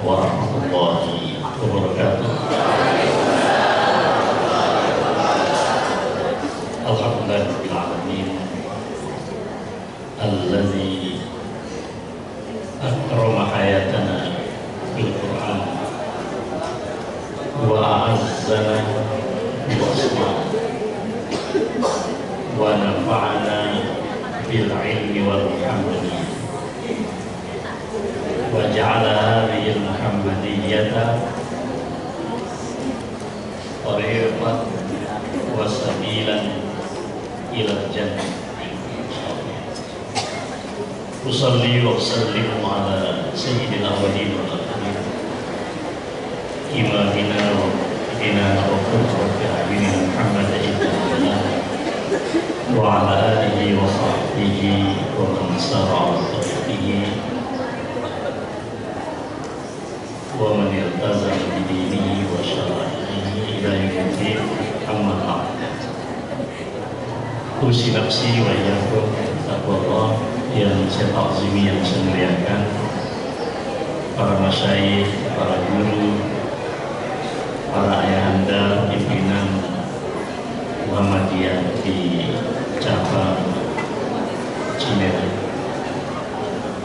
warahmatullahi wabarakatuh. Alhamdulillahirabbil alamin alladzi akrama hayatana bil Qur'an wa a'azzana bil asma' wa nafa'ana bil ilmi wal hamdi wa ja'ala hadhihi al muhammadiyyata tariqan wa sabilan ila jannah. Usalli wa usallimu ala sayyidil awwalin wal akhirin imamina wa ibina wa qudwati a'yunina Muhammad ibn Abdullah wa ala alihi wa sahbihi wa man sara ala tariqihi wa man iltazama bi dinihi wa syara'ihi ila yaumil din. Amma ba'd. Usi nafsi wa iyyakum taqwallah yang saya takzimi, yang saya muliakan, para masyayikh, para guru, para ayahanda pimpinan Muhammadiyah di cabang Cinere,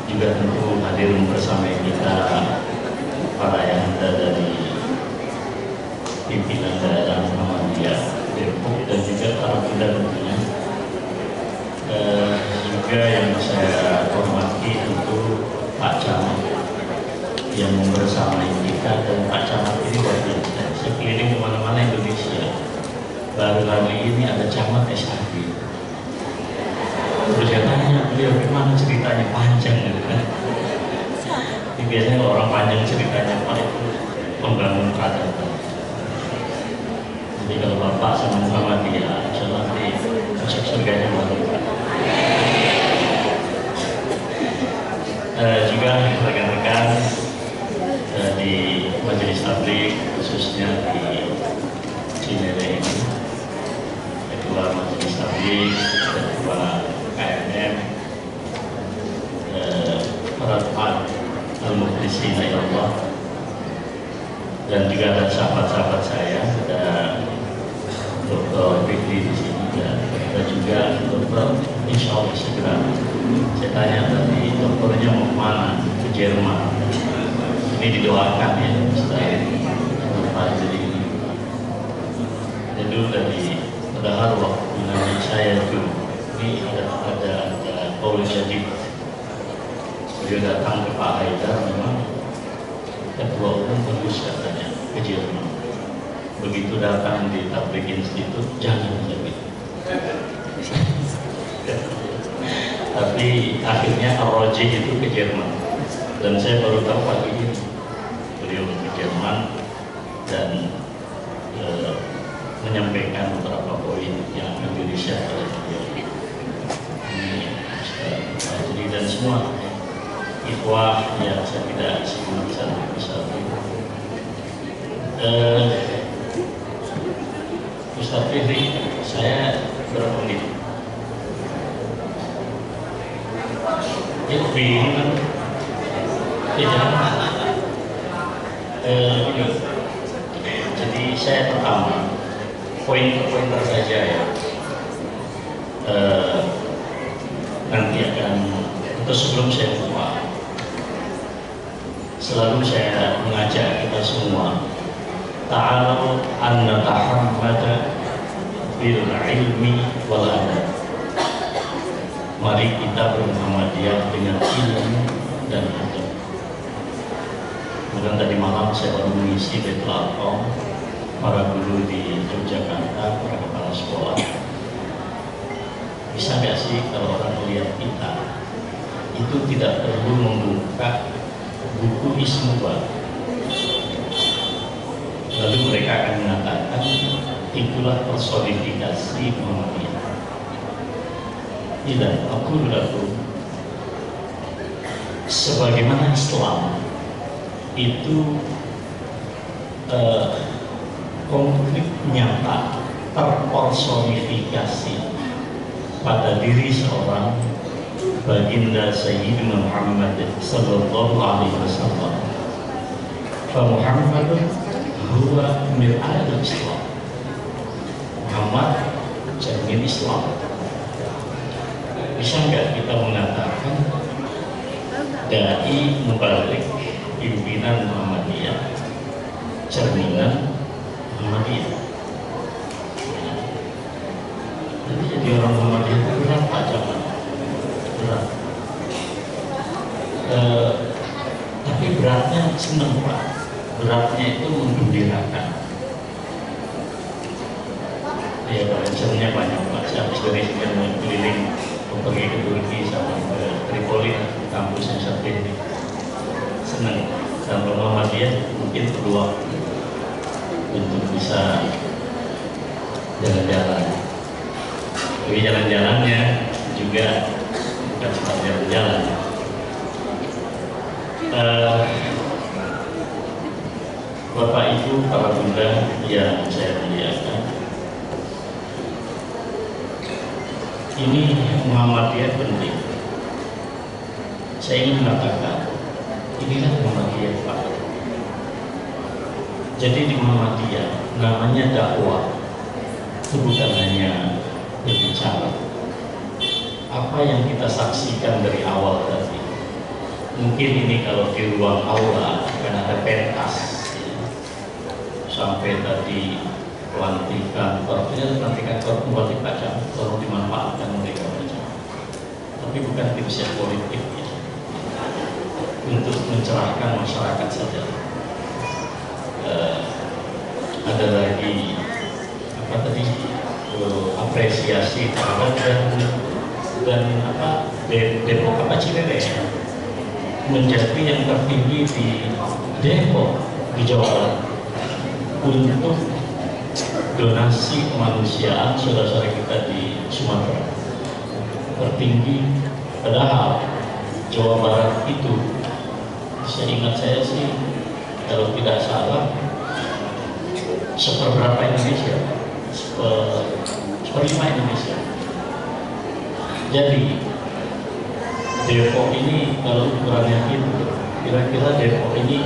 juga tentu hadirin bersama kita para ayahanda dari pimpinan daerah Muhammadiyah Depok dan juga para bunda tentunya. Juga yang saya hormati tentu Pak Camat yang membersamai kita, dan Pak Camat ini luar biasa. Saya keliling kemana-mana Indonesia, baru kali ini ada Camat SAD. Terus saya tanya beliau gimana ceritanya, panjang gitu kan. Ini biasanya orang panjang ceritanya Pak itu membangun peradaban. Jadi kalau Bapak sama Muhammadiyah, insya Allah nanti masuk surganya baru. Juga rekan-rekan di majelis tabligh, khususnya di Cinere ini, ketua majelis tabligh, ketua KMM, para al-mukhlisin Allah, dan juga ada sahabat-sahabat saya, ada Dr. Fikri di sini, dan ada juga Dr. Insya Allah segera. Saya tanya tadi dokternya mau kemana? Ke Jerman. Ini didoakan ya, setelah jadi ini. Dan dulu dari padahal waktu saya itu ini ada Paul Jadid. Beliau datang ke Pak Haidar, memang ketua umum bagus katanya ke Jerman. Begitu datang di Tabligh Institute, jangan jadi. Tapi akhirnya Ar-Raji itu ke Jerman, dan saya baru tahu pagi ini beliau ke Jerman dan menyampaikan beberapa poin yang akan di-share oleh beliau. Ini dan semua ikhwah yang saya tidak sebut satu-satu. Ustaz Fitri, saya berapa menit? Ini kan tidak. Jadi saya pertama poin-poin saja ya. Nanti akan, atau sebelum saya buka, selalu saya mengajak kita semua, ta'alu an natahammada bil ilmi wal adab. Mari kita bermuhammadiyah dengan ilmu dan adab. Kemudian tadi malam saya baru mengisi Baitul Aqam, para guru di Yogyakarta, para kepala sekolah. Bisa nggak sih kalau orang melihat kita itu tidak perlu membuka buku Ismuwa, lalu mereka akan mengatakan itulah personifikasi Muhammadiyah. Tidak, aku laku sebagaimana Islam itu konkret, nyata, terpersonifikasi pada diri seorang baginda Sayyidina Muhammad sallallahu alaihi wasallam Muhammadun huwa mir'atul Islam. Muhammad cermin Islam. Bisa nggak kita mengatakan dai mubalik pimpinan Muhammadiyah cerminan Muhammadiyah? Jadi jadi orang Muhammadiyah itu berat Pak Jamal, berat. Tapi beratnya seneng Pak, beratnya itu menggembirakan. Ya belajarnya banyak Pak. Saya habis dari sini keliling, pergi ke Turki sama ke Tripoli, kampus yang satu ini. Senang. Dan Muhammadiyah mungkin perlu waktu untuk bisa jalan-jalan. Tapi jalan-jalannya juga bukan cuma jalan-jalan. Bapak Ibu, para bunda yang saya muliakan, ini Muhammadiyah penting. Saya ingin mengatakan, inilah Muhammadiyah Pak. Jadi di Muhammadiyah namanya dakwah, itu bukan hanya berbicara. Apa yang kita saksikan dari awal tadi, mungkin ini kalau di ruang aula akan ada pentas, ya. Sampai tadi pelantikan, pelantikan kembali pajak, tolong dimanfaatkan mereka saja. Tapi bukan tipsnya politik ya. Untuk mencerahkan masyarakat saja. Ada lagi apa tadi apresiasi terhadap dan apa Depok apa Cilele menjadi yang tertinggi di Depok di Jawa Barat untuk donasi kemanusiaan saudara-saudara kita di Sumatera tertinggi. Padahal Jawa Barat itu, saya ingat saya sih kalau tidak salah seperberapa Indonesia, seperlima Indonesia. Jadi Depok ini kalau ukurannya itu, kira-kira Depok ini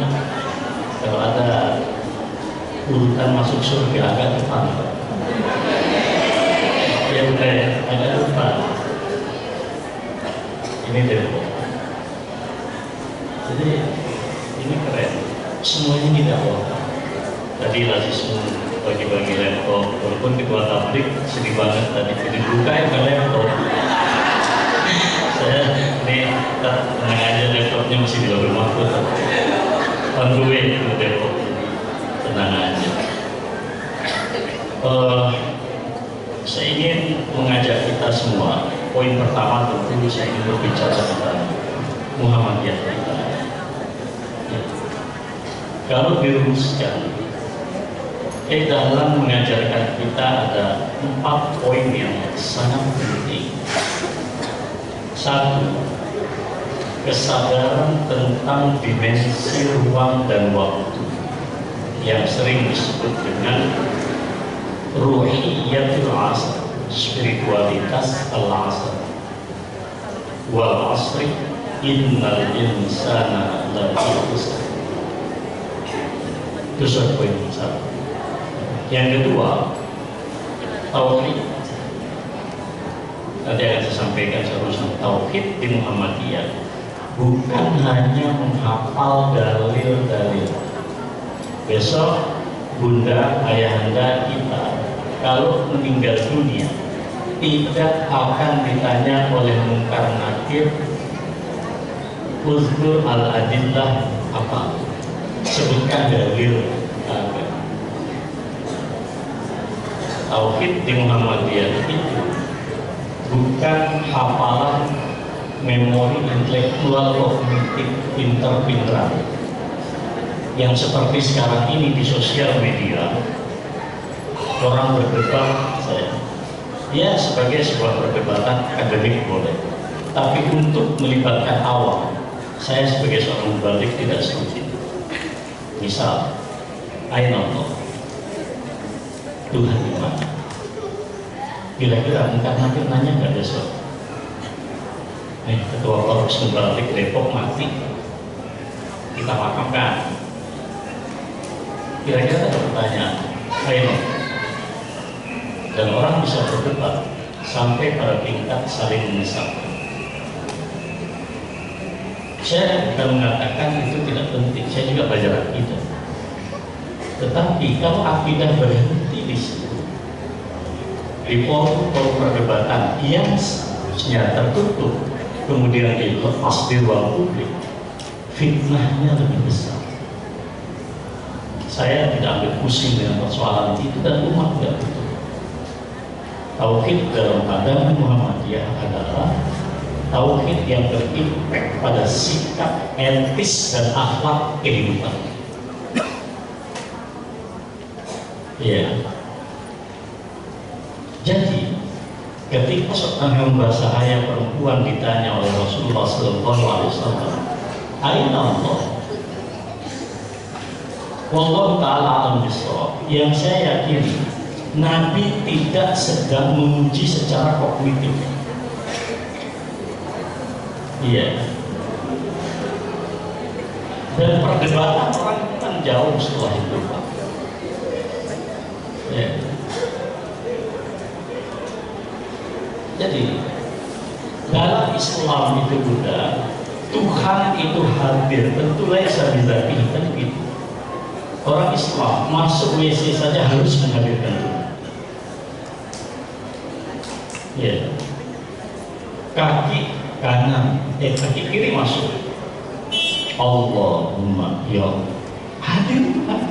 kalau ada urutan masuk surga agak depan, ya udah agak depan. Ini Depok. Jadi ini keren. Semuanya tidak apa. Tadi langsung bagi-bagi laptop, walaupun ketua tablik sedih banget tadi dibuka ya ke laptop. Saya ini tenang aja, laptopnya masih di Laubil Mahfud. On the way ke Depok. Tenang aja. Saya ingin mengajak kita semua. Poin pertama tentu saya ingin berbicara tentang Muhammadiyah kita. Ya. Kalau dirumuskan, dalam mengajarkan kita ada 4 poin yang sangat penting. 1. Kesadaran tentang dimensi ruang dan waktu yang sering disebut dengan ruhiyatul asr, spiritualitas al-asr. Wal asri innal insana lafi khusr. Itu satu poin besar. Yang kedua, tauhid. Tadi akan saya sampaikan seharusnya tauhid di Muhammadiyah bukan hanya menghafal dalil-dalil. Besok bunda ayahanda kita kalau meninggal dunia tidak akan ditanya oleh mungkar nakir uzkur al-adillah apa, sebutkan dalil. Tauhid di Muhammadiyah itu bukan hafalan memori intelektual kognitif pinter-pinteran yang seperti sekarang ini di sosial media orang berdebat. Ya sebagai sebuah perdebatan akademik boleh, tapi untuk melibatkan awam, saya sebagai seorang mubalik tidak setuju. Misal, I don't know Tuhan di mana? Kira-kira mungkin nanti nanya nggak besok? Ketua Korps Mubalik Depok mati, kita makamkan. Kira-kira ada pertanyaan, ayo. Dan orang bisa berdebat sampai pada tingkat saling menyesatkan. Saya bukan mengatakan itu tidak penting, saya juga belajar akidah. Tetapi kalau akidah berhenti di situ, di forum perdebatan yang seharusnya tertutup, kemudian dilepas di ruang publik, fitnahnya lebih besar. Saya tidak ambil pusing dengan persoalan itu dan umat tidak butuh. Tauhid dalam agama Muhammadiyah adalah tauhid yang berimpact pada sikap etis dan akhlak kehidupan. Ya. Jadi ketika seorang hamba sahaya perempuan ditanya oleh Rasulullah SAW, "Aina Allah?" Wallahu ta'ala alam bisawab. Yang saya yakin Nabi tidak sedang menguji secara kognitif. Iya. Dan perdebatan orang itu kan jauh setelah itu, Pak. Ya. Jadi dalam Islam itu Buddha, Tuhan itu hadir. Tentulah bisa kan gitu. Orang Islam masuk WC saja harus menghadirkan Tuhan. Ya. Kaki kanan, kaki kiri masuk. Allahumma ya hadir Tuhan.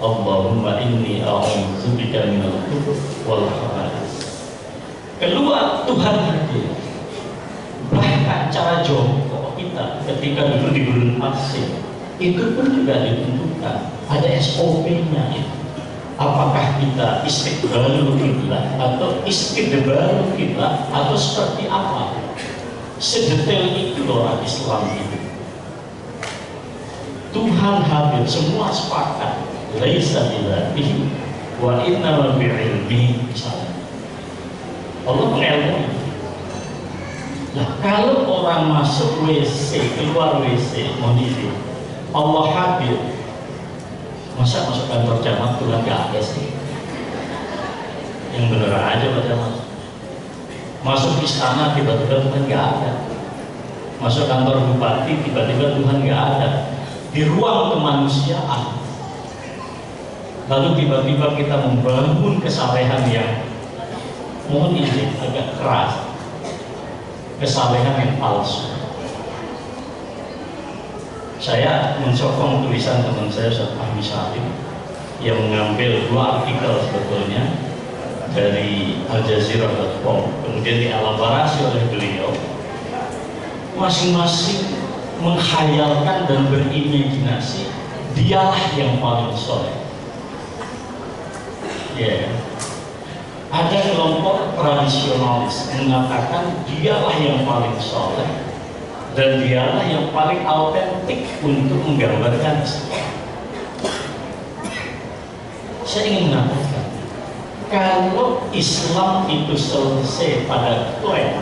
Allahumma inni a'udzubika minal kufur wal khaba'is. Keluar Tuhan hadir. Bahkan cara jongkok kita ketika duduk di gurun pasir itu pun juga ditentukan, ada SOP-nya itu. Apakah kita istiqbalul kiblat atau istidbarul kiblat atau seperti apa? Sedetail itu orang Islam itu. Tuhan hadir, semua sepakat. Laisa bilatihi wa inna bi'ilmihi misalnya. Allah mengilmui. Nah, kalau orang masuk WC, keluar WC, mohon izin, Allah hadir. Masa masuk kantor camat Tuhan gak ada sih? Yang bener aja pada masuk istana tiba-tiba Tuhan gak ada. Masuk kantor bupati tiba-tiba Tuhan gak ada. Di ruang kemanusiaan, lalu tiba-tiba kita membangun kesalehan yang mohon izin agak keras, kesalehan yang palsu. Saya mensokong tulisan teman saya Ustaz Fahmi Salim yang mengambil 2 artikel sebetulnya dari aljazeera.com, kemudian dielaborasi oleh beliau, masing-masing menghayalkan dan berimajinasi dialah yang paling soleh. Ya, ada kelompok tradisionalis mengatakan dialah yang paling soleh dan dialah yang paling autentik untuk menggambarkan Islam. Saya ingin mengatakan, kalau Islam itu selesai pada klaim,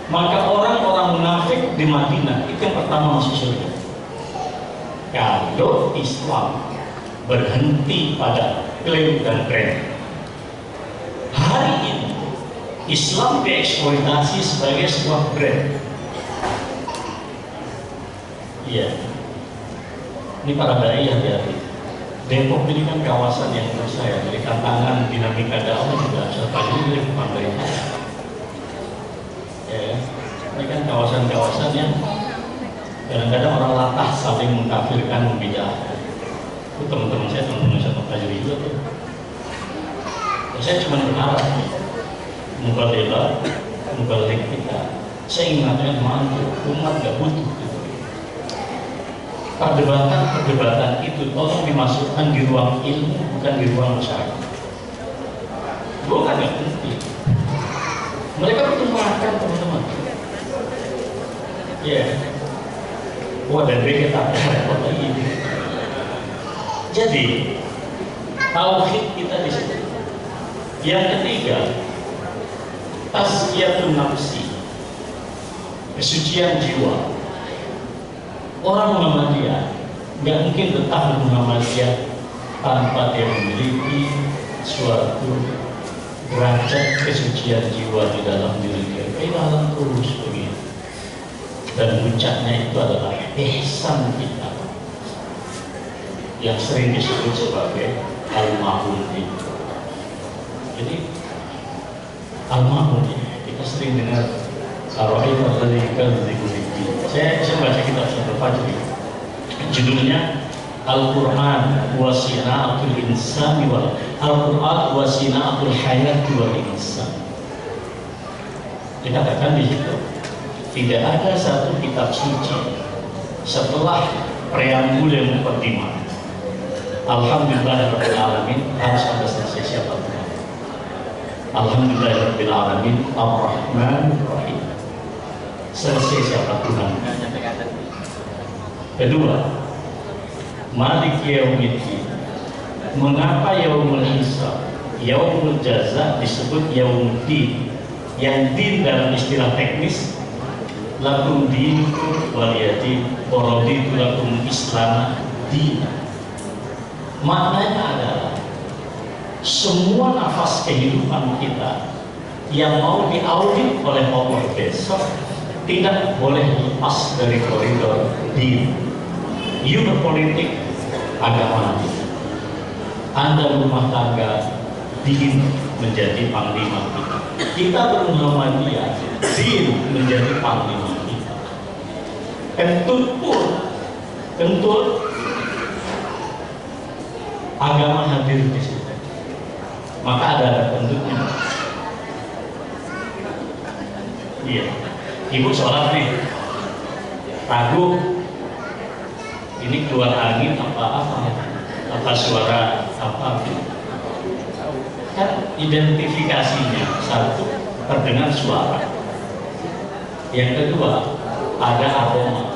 maka orang-orang munafik di Madinah itu yang pertama masuk surga. Kalau Islam berhenti pada klaim dan brand, hari ini Islam dieksploitasi sebagai sebuah brand. Iya, ini para dai hati-hati. Depok ini kan kawasan yang menurut saya dari tantangan dinamika dakwah juga serta dari pantai. Ya, ini kan kawasan-kawasan yang kadang-kadang orang latah saling mengkafirkan, membid'ahkan. Itu teman-teman saya satu pelajari juga tuh. Saya cuma berharap mubalik kita. Saya ingin mengatakan mantu umat gak butuh. Perdebatan itu tolong dimasukkan di ruang ilmu, bukan di ruang masyarakat. Bukan gak penting. Mereka butuh makan teman-teman. Ya. Wah, dan kita repot lagi. Jadi tauhid kita di situ. Yang ketiga, tazkiyatun nafsi, kesucian jiwa. Orang Muhammadiyah nggak mungkin betah di Muhammadiyah tanpa dia memiliki suatu derajat kesucian jiwa di dalam diri dia. Dalam terus begitu. Dan puncaknya itu adalah ihsan kita yang sering disebut sebagai al-ma'hudin. Jadi al-ma'hudin kita sering dengar Ar-Rahim saya baca kitab Syahrul Fajri, judulnya Al-Quran wa Sina'atul Insani wal Al-Quran wa Sina'atul Hayati wal Insan. Dikatakan di situ tidak ada satu kitab suci setelah preambul yang muqaddimah Alhamdulillahirabbil alamin harus ada selesai siapa Tuhan. Alhamdulillahirabbil alamin Ar-Rahmanir Rahim. Selesai siapa Tuhan. Kedua, Malik Yaumiddin. Mengapa Yaumul Hisab, Yaumul Jaza disebut Yaumuddin? Yang din dalam istilah teknis lakum dinukum waliyadin waraditu lakum Islam din. Maknanya adalah semua nafas kehidupan kita yang mau diaudit oleh Allah besok tidak boleh lepas dari koridor din. You berpolitik, agama din. Anda rumah tangga, din menjadi panglima kita. Kita bermuhammadiyah, din menjadi panglima kita. Kentut pun, kentut agama hadir di situ. Maka ada kentutnya. Iya. Ibu sholat nih, ragu ini keluar angin apa suara apa, kan identifikasinya satu terdengar suara, yang kedua ada aroma.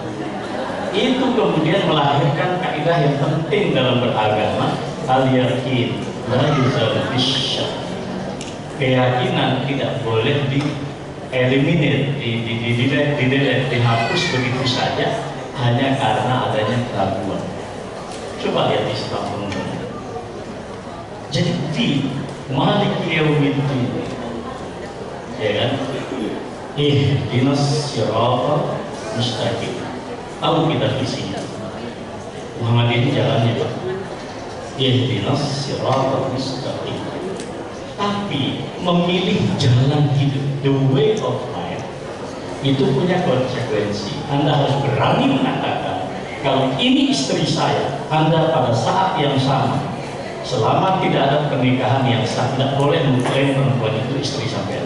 Itu kemudian melahirkan kaidah yang penting dalam beragama, al-yakin la yuzal bisyak. Keyakinan tidak boleh eliminate, dihapus begitu saja hanya karena adanya keraguan. Coba lihat Islam menurut. Jadi di Malik Yaumiddin, ya kan? Ihdinas siratal mustaqim. Tahu kita visinya. Muhammad ini jalannya Pak. Ihdinas siratal mustaqim. Tapi memilih jalan hidup, the way of life, itu punya konsekuensi. Anda harus berani mengatakan, kalau ini istri saya, Anda pada saat yang sama, selama tidak ada pernikahan yang sah, tidak boleh mengklaim perempuan itu istri sampai.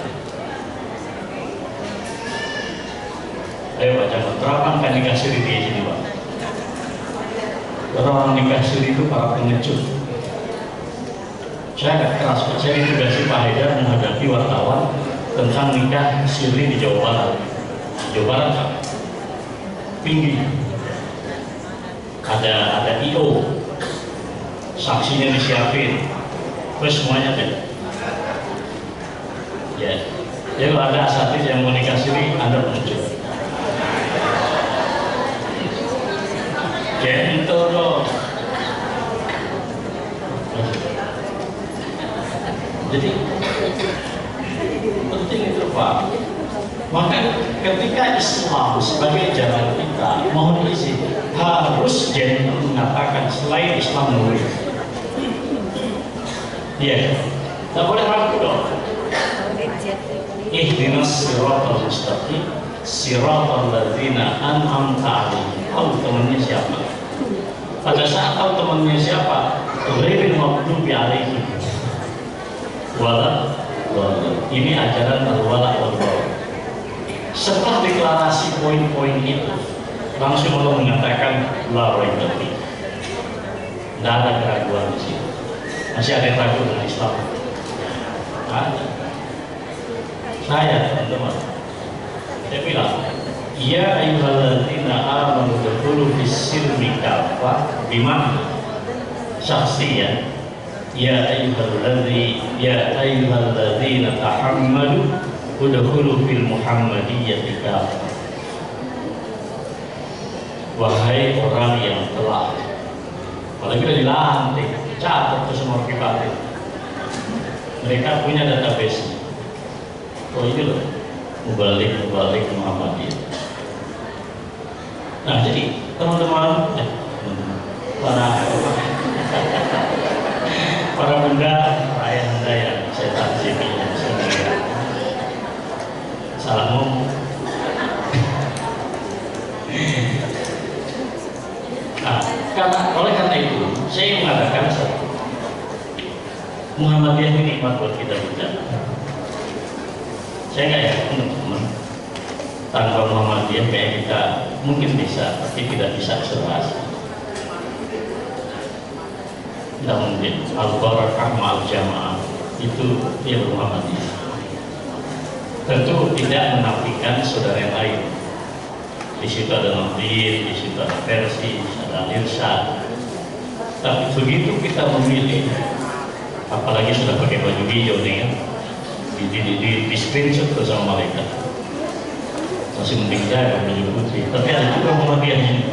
Ayo baca, terapkan nikah siri di sini Pak. Orang nikah siri itu para pengecut. Saya agak keras, saya ditugasi Pak Haidar menghadapi wartawan tentang nikah siri di Jawa Barat. Jawa Barat Pak, tinggi. Ada IO, saksinya disiapin, terus semuanya deh. Ya, jadi kalau ada asatidz yang mau nikah siri, Anda muncul. Gentle dong. Jadi penting itu Pak. Maka ketika Islam sebagai jalan kita, mohon izin, harus gentle mengatakan selain Islam mulia. Iya, tak boleh ragu dong. Ihdinas siratal mustaqim siratal ladzina an'amta 'alaihim. Tahu temannya siapa? Pada saat tahu temannya siapa, ghairil maghdubi 'alaihim wala. Ini ajaran al-wala wal bara. Setelah deklarasi poin-poin itu, langsung Allah mengatakan la raiba fi. Tidak ada keraguan di sini. Masih ada yang ragu dengan Islam? Ada. Saya teman-teman, saya bilang, ya ayyuhalladzina amanu dkhulu fis-silmi kafah, bimana syakhsiyah. Ya ayyuhalladzina tahammadu udkhulu fil muhammadiyyati kafah. wahai orang yang telah, apalagi udah dilantik, catat tuh semua pribadi. Mereka punya database. Oh ini loh, mubalik Muhammadiyah. Nah jadi teman-teman, para bunda, para ayah yang saya takzimin, salah ngomong. Nah, oleh karena itu, saya mengatakan satu, Muhammadiyah ini nikmat buat kita bicara. Saya nggak yakin teman-teman, tanpa Muhammadiyah kayak kita mungkin bisa, tapi tidak bisa akselerasi. Tidak mungkin. Al-Barakah ma'al jamaah itu dia Muhammadiyah. Tentu tidak menafikan saudara yang lain. Di situ ada Nahdien, di situ ada Persis, ada Irsyad. Tapi begitu kita memilih, apalagi sudah pakai baju hijau nih kan, di screenshot bersama malaikat. Masih mending saya baju putih, tapi ada juga Muhammadiyah ini.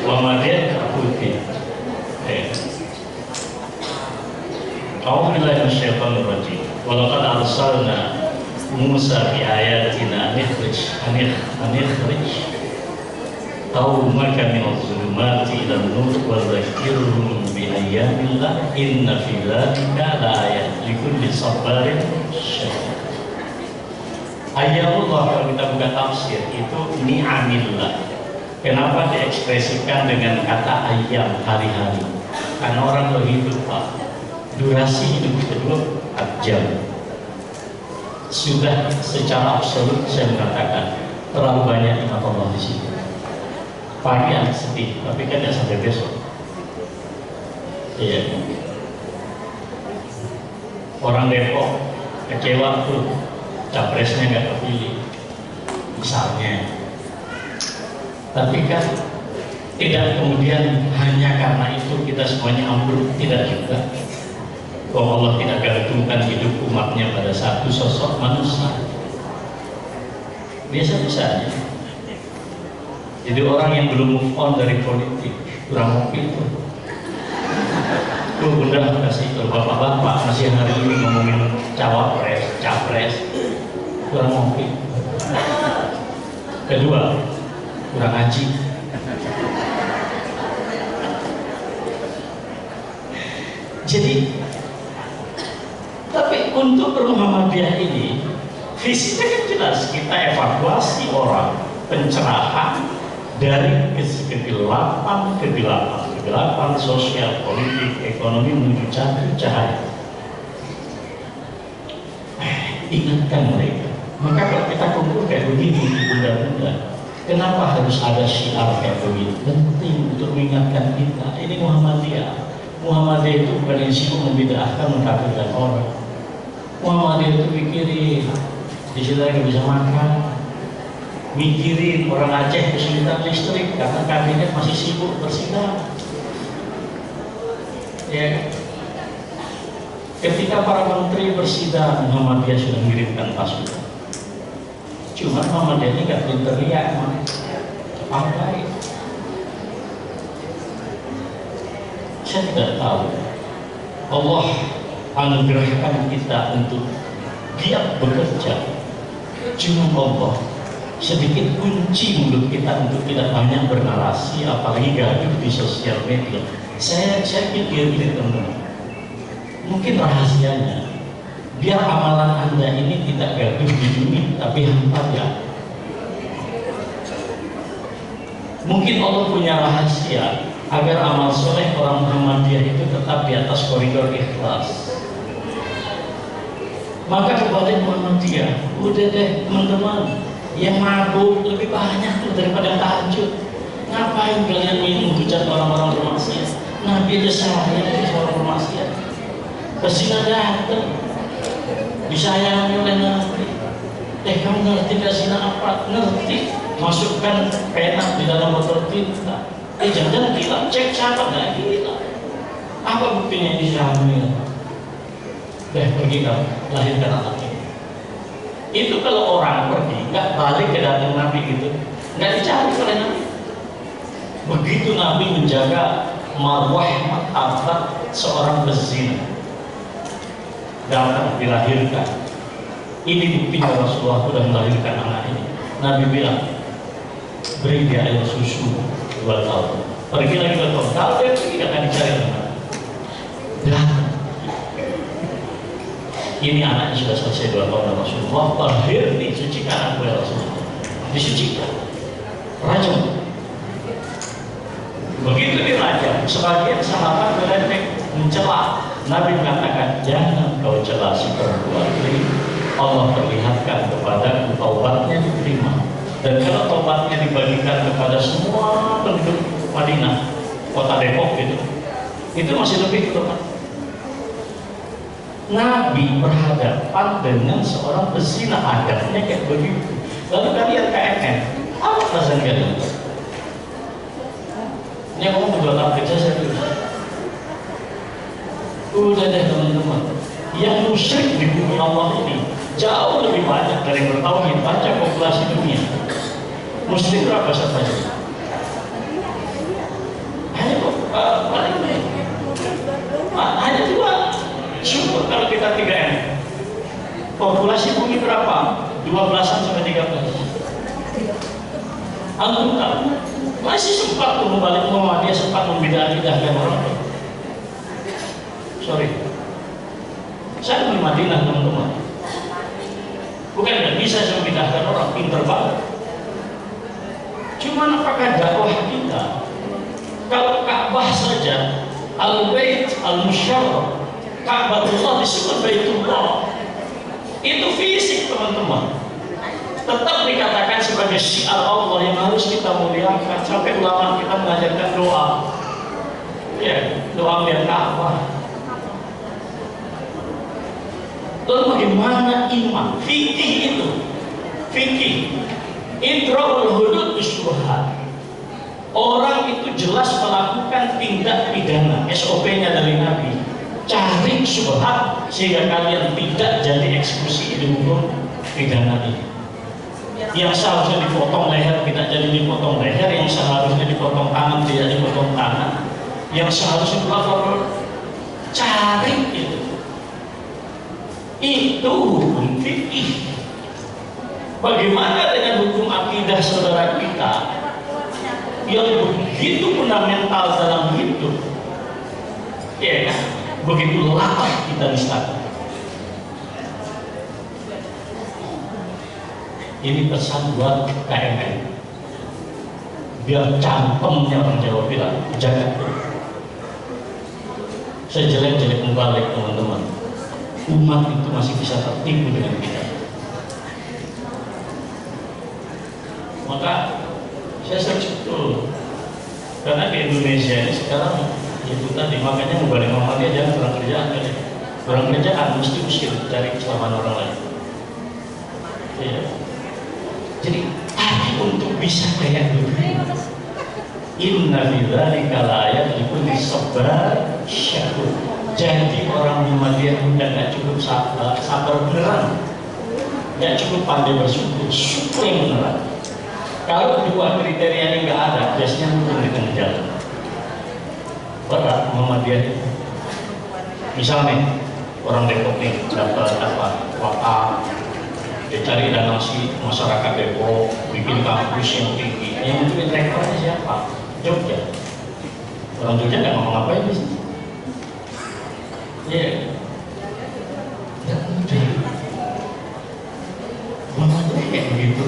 Muhammadiyah putih. A'udzubillahi minasyaitonir rajim. Walaqad arsalna Musa bi ayatina anikhrij qaumaka min adh-dhulumati ila an-nur wa dhakkirhum bi ayyamillah inna fi dzalika la'ayatan likulli sabarin syakur. Ayatullah kalau kita buka tafsir itu ni'amillah. Kenapa diekspresikan dengan kata ayam, hari-hari? Karena orang berhidup Pak, durasi hidup kita 24 jam. Sudah secara absolut saya mengatakan terlalu banyak nikmat Allah di situ. Pagi agak sedih, tapi kan tidak sampai besok. Iya. Orang Depok kecewa tuh capresnya nggak kepilih, misalnya. Tapi kan tidak kemudian hanya karena itu kita semuanya ambruk, tidak juga. Bahwa Allah tidak gantungkan hidup umatnya pada satu sosok manusia. Biasa-biasa aja. Jadi orang yang belum move on dari politik kurang ngopi itu. Tuh bunda kasih, kalau bapak-bapak masih hari ini ngomongin cawapres, capres, kurang ngopi. Kedua, kurang ngaji. Jadi tapi untuk Muhammadiyah ini visinya kan jelas, kita evakuasi orang, pencerahan dari kegelapan sosial, politik, ekonomi menuju cahaya. Ingatkan mereka. Maka kalau kita kumpul kayak begini di bunda-bunda, kenapa harus ada syiar kayak begini? Penting untuk mengingatkan kita, ini Muhammadiyah. Muhammadiyah itu bukan yang sibuk membid'ahkan, mengkafirkan orang. Muhammadiyah itu pikirin, di situ nggak bisa makan, mikirin orang Aceh kesulitan listrik karena kabinet masih sibuk bersidang. Ya, ketika para menteri bersidang, Muhammadiyah sudah mengirimkan pasukan. Cuma Muhammadiyah ini nggak pinter lihat, apa itu? Saya tidak tahu. Allah anugerahkan kita untuk giat bekerja. Cuma Allah sedikit kunci mulut kita untuk tidak banyak bernarasi, apalagi gaduh di sosial media. Saya pikir ini teman-teman, mungkin rahasianya biar amalan Anda ini tidak gaduh di dunia, tapi hampa ya. Mungkin Allah punya rahasia agar amal soleh orang Muhammadiyah itu tetap di atas koridor ikhlas. Maka kebalik Muhammadiyah, udah deh teman-teman, yang mabuk lebih banyak tuh daripada tahajud. Ngapain kalian ingin menghujat orang-orang bermaksiat? Nabi aja sayang orang bermaksiat. Pesina datang, disayangi oleh Nabi. Kamu ngerti gak zina apa? Ngerti. Masukkan pena di dalam botol tinta. Jangan-jangan gila, cek siapa nggak gila. Apa buktinya ini hamil? Pergi kamu, lahirkan anak ini. Itu kalau orang pergi, nggak balik ke datang Nabi gitu, nggak dicari oleh Nabi. Begitu Nabi menjaga marwah martabat seorang pezina datang dilahirkan. Ini buktinya Rasulullah sudah melahirkan anak ini. Nabi bilang, beri dia air susu 2 tahun. Pergi lagi 2 tahun. Kalau dia pergi akan dicari anak. Dan ini anaknya sudah selesai 2 tahun. Rasulullah lahir, disucikan oleh Rasulullah. Disucikan. Rajam. Begitu dirajam, sebagian sahabat meledek mencela. Nabi mengatakan, jangan kau cela si perempuan ini. Allah perlihatkan kepada taubatnya diterima. Dan kalau taubatnya dibagikan kepada semua penduduk Madinah, kota Depok gitu, itu masih lebih tepat. Nabi berhadapan dengan seorang pezina, adabnya kayak begitu. Lalu kalian KMN, apa perasaan kalian? Ini ngomong buat apa kerja saya dulu. Udah deh teman-teman, yang musyrik di bumi Allah ini jauh lebih banyak dari yang bertauhid. Baca populasi dunia, muslim berapa saja? Hanya 2. Syukur kalau kita 3M. Populasi bumi berapa? 12-an sampai 13. Antum tahu? Masih sempat membalik Muhammadiyah, sempat membidah-bidahkan orang. Sorry, saya di Madinah teman-teman. Bukan tidak bisa saya membidahkan orang, pinter banget. Cuma apakah dakwah kita? Kalau Ka'bah saja, Al-Bait Al-Musyarraf, Ka'batullah disebut Baitullah, itu fisik teman-teman. Tetap dikatakan sebagai syiar Allah yang harus kita muliakan. Sampai ulama kita mengajarkan doa, ya, doa biar Ka'bah. Lalu bagaimana iman? Fikih itu, fikih idra'ul hudud bisyubhat. Orang itu jelas melakukan tindak pidana, SOP-nya dari Nabi. Cari syubhat sehingga kalian tidak jadi eksekusi di hukum pidana ini. Yang seharusnya dipotong leher tidak jadi dipotong leher, yang seharusnya dipotong tangan tidak dipotong tangan, yang seharusnya dipotong. Cari itu hukum fikih. Bagaimana dengan hukum akidah saudara kita yang begitu fundamental dalam hidup, ya kan? Begitu latah kita di sana. Ini pesan buat KMN, biar cangkemnya orang Jawa bilang, jangan sejelek-jelek membalik teman-teman, umat itu masih bisa tertipu dengan kita. Maka saya setuju betul, karena di Indonesia ini sekarang itu tadi, makanya membalik Muhammadiyah jangan kurang kerjaan, kurang kerjaan mesti usir cari keselamatan orang lain. Ya. Jadi untuk bisa kayak begini, inna bidzalika la'ayat likulli sabar syakur. Jadi orang Muhammadiyah tidak cukup sabar beneran, tidak cukup pandai bersyukur, syukur yang beneran. Kalau 2 kriteria ini nggak ada, biasanya turun di tengah jalan. Berat Muhammadiyah itu. Misalnya orang Depok nih dapat wakaf, dia cari dana si masyarakat Depok, bikin kampus yang tinggi. Yang bikin rektornya siapa? Jogja. Orang Jogja nggak ngomong ngapain di sini. Iya. Nggak mudah. Muhammadiyah kayak begitu.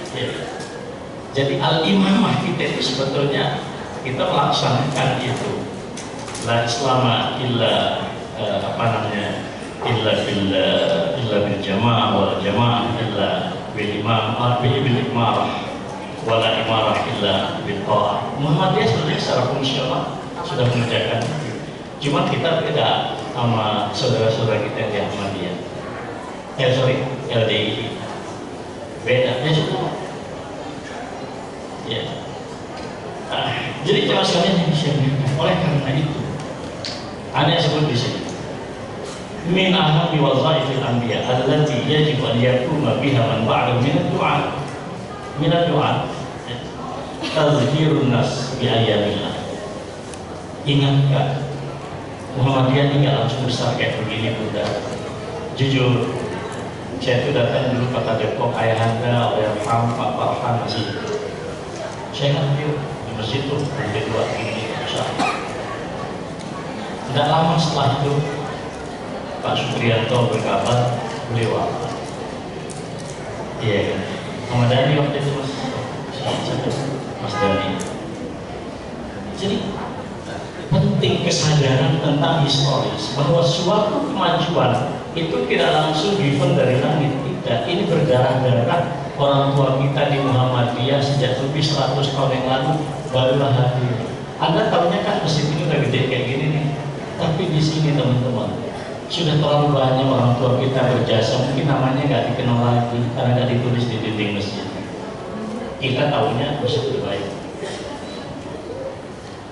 Ya. Jadi al-imamah kita itu sebetulnya kita melaksanakan itu. La selama illa illa bil jamaah wal jamaah illa bil imam bil imarah wala imarah illa bil ta'ah. Muhammadiyah sebenarnya secara fungsional sudah mengerjakan. Cuma kita beda sama saudara-saudara kita di Ahmadiyah. LDI beda. Ya sudah. Ya. Jadi jangan sekalian yang disiapkan. Oleh karena itu, ada yang sebut di sini. Min ahami wazaifil anbiya allati yajib an yakuna biha man ba'da min ad-du'a. Min ad-du'a. tazkirun nas bi ayamillah. Ingatkan, Muhammadiyah ini nggak langsung besar kayak begini Bunda. Jujur, saya itu datang dulu Kota Depok, Ayahanda, Oyafam, Pak Farhan masih. Saya ingat dia di masjid itu lantai 2 ini besar. Tidak lama setelah itu Pak Supriyanto berkabar beliau wafat. Iya kan? Muhammad Dhani waktu itu Mas Dhani. Jadi penting kesadaran tentang historis bahwa suatu kemajuan itu tidak langsung given dari langit. Tidak, ini berdarah-darah. Orang tua kita di Muhammadiyah sejak lebih 100 tahun yang lalu barulah hadir. Anda tahunya kan masjid ini udah gede kayak gini nih. Tapi di sini teman-teman sudah terlalu banyak orang tua kita berjasa. Mungkin namanya nggak dikenal lagi karena nggak ditulis di dinding masjid. Kita tahunya masjid terbaik.